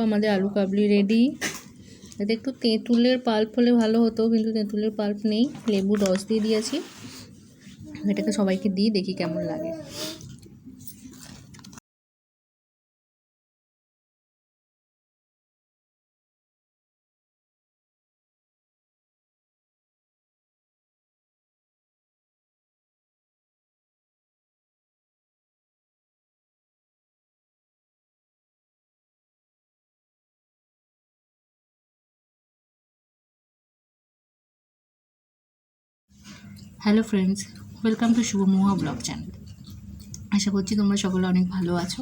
আমাদের আলু কাবলি রেডি। এতে একটু তেঁতুলের পাল্প হলে ভালো হতো, কিন্তু তেঁতুলের পাল্প নেই। লেবু রস দিয়ে দিয়েছি। এটাকে সবাইকে দিই, দেখি কেমন লাগে। Hello friends, welcome to Shubhomoha blog channel. আশা করছি তোমরা সকলে অনেক ভালো আছো।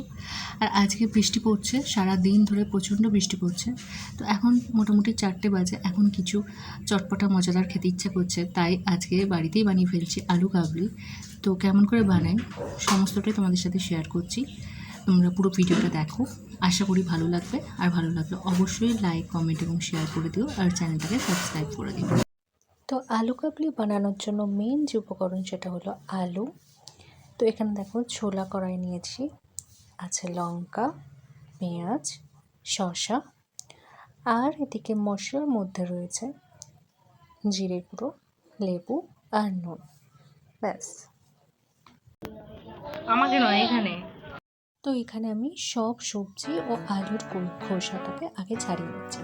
আর আজকে বৃষ্টি পড়ছে, সারা দিন ধরে প্রচণ্ড বৃষ্টি পড়ছে। তো এখন মোটামুটি 4টে বাজে, এখন কিছু চটপটা মজাদার খেতে ইচ্ছা করছে, তাই আজকে বাড়িতেই বানিয়ে ফেলছি আলু কাবলি। তো কেমন করে বানাই সমস্তটাই তোমাদের সাথে শেয়ার করছি, তোমরা পুরো ভিডিওটা দেখো। আশা করি ভালো লাগবে, আর ভালো লাগলে অবশ্যই লাইক, কমেন্ট এবং শেয়ার করে দিও, আর চ্যানেলটাকে সাবস্ক্রাইব করে দিও। তো আলু কাবলি বানানোর জন্য মেন যে উপকরণ সেটা হলো আলু। তো এখানে দেখো ছোলা কড়াই নিয়েছি, আছে লঙ্কা, পেঁয়াজ, শসা, আর এদিকে মশলার মধ্যে রয়েছে জিরে গুঁড়ো, লেবু আর নুন। ব্যাস, আমাকে নয় এখানে। তো এখানে আমি সব সবজি ও আলুর খোসাটাকে আগে ছাড়িয়ে নিচ্ছি।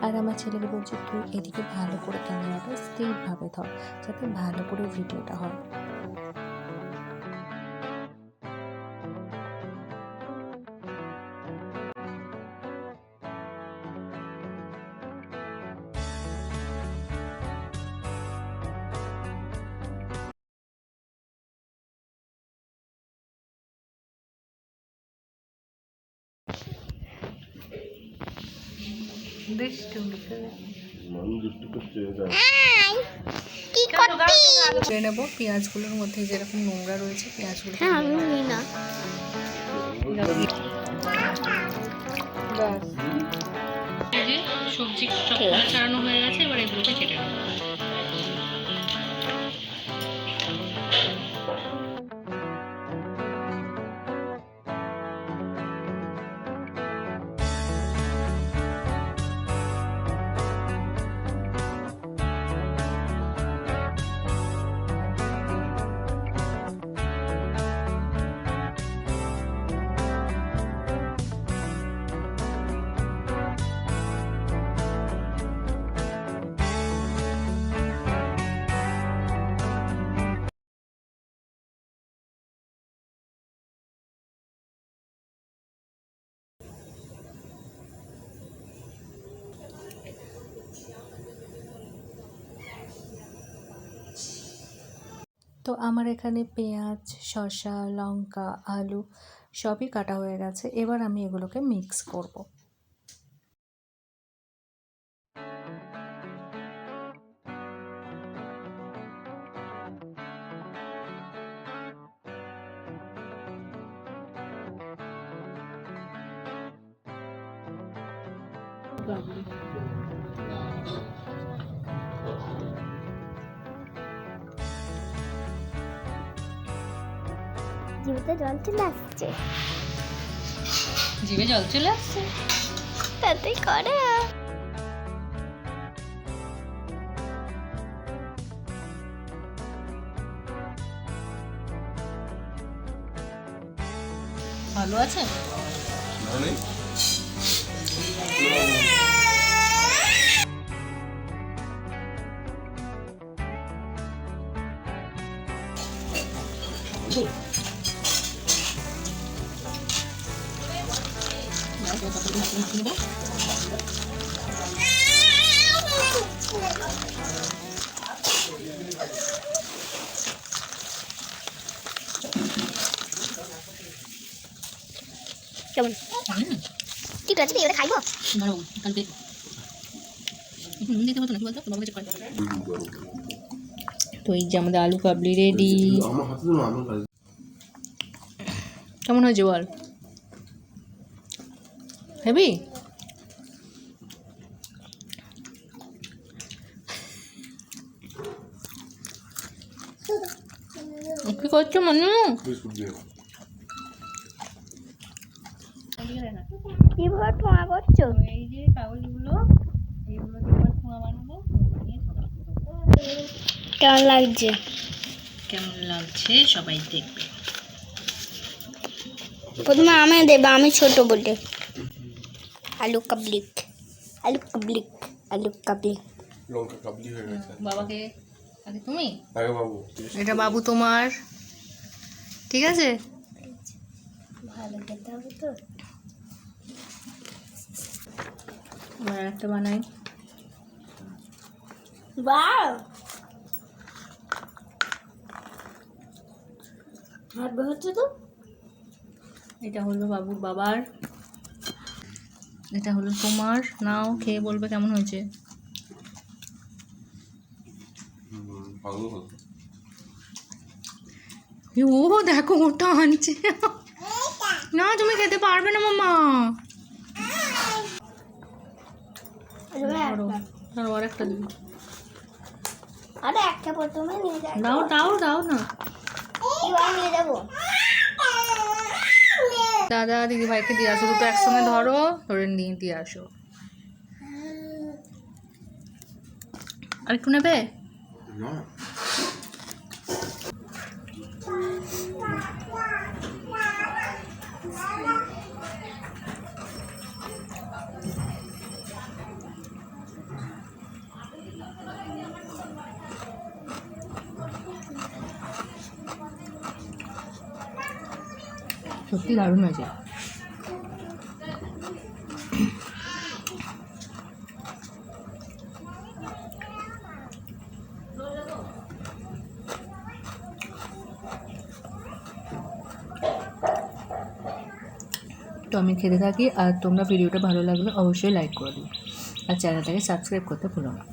আর আমার ছেলেকে বলছি, তুই এদিকে ভালো করে ক্যামেরাটা স্থিরভাবে ধর, যাতে ভালো করে ভিডিওটা হয়। নেব পেঁয়াজগুলোর মধ্যে যেরকম নোংরা রয়েছে পেঁয়াজগুলো সবজি ছাড়ানো হয়ে গেছে, এবার এগুলোকে কেটে নেব। তো আমার এখানে পেঁয়াজ, শসা, লঙ্কা, আলু সবই কাটা হয়ে গেছে। এবার আমি এগুলোকে মিক্স করব। জিভে জল চলে আসছে, জিভে জল চলে আসছে, তাতেই করে। ভালো আছে। কেমন ঠিক আছে, এবারে খাইবো। তো এই যে আমাদের আলু কাবলি রেডি। কেমন হয়েছে বল? হেবি? কি করছো মানু? কিভাবে ঠোঁয়া করছো? করছো? এই যে কাগজগুলো, এইগুলো দিয়ে এবার ঠোঙা বানাবো। ঠোঙা বানিয়ে ঠোঙা করবো। কেমন লাগছে? কেমন লাগছে সবাই দেখবে। প্রথমে আমি দেবো, আমি ছোট বলে। আলু কাবলিক, আলু কাবলিক, আলু কাবলিক। লঙ্কা কাবলি হয়ে গেছে। বাবাকে আগে তুমি, আগে বাবু এটা বাবু তোমার, ঠিক আছে? ভালো খেতে হবে তো। এবার একটা বানাই। বাহ, হাত হচ্ছে তো। এটা হলো বাবুর বাবার, এটা হলো তোমার। নাও খেয়ে বলবে কেমন হয়েছে। ভালো হলো। ও দেখো ওটা আনছে না, তুমি খেতে পারবে না মামা। ধরো আর একটা দিবি। আরে একটা প্রথমে নিয়ে যাই। দাও দাও দাও না। এবার নিয়ে যাবো। দাদা দিদি ভাইকে দিয়ে আসো, দুটো একসঙ্গে ধরো, ধরে নিয়ে দিয়ে আসো। আর একটু নেবে? না সত্যি দারুণ হয়েছে। তো আমি খেতে থাকি, আর তোমরা ভিডিওটা ভালো লাগলে অবশ্যই লাইক করে দিও, আর চ্যানেলটাকে সাবস্ক্রাইব করতে ভুলো না।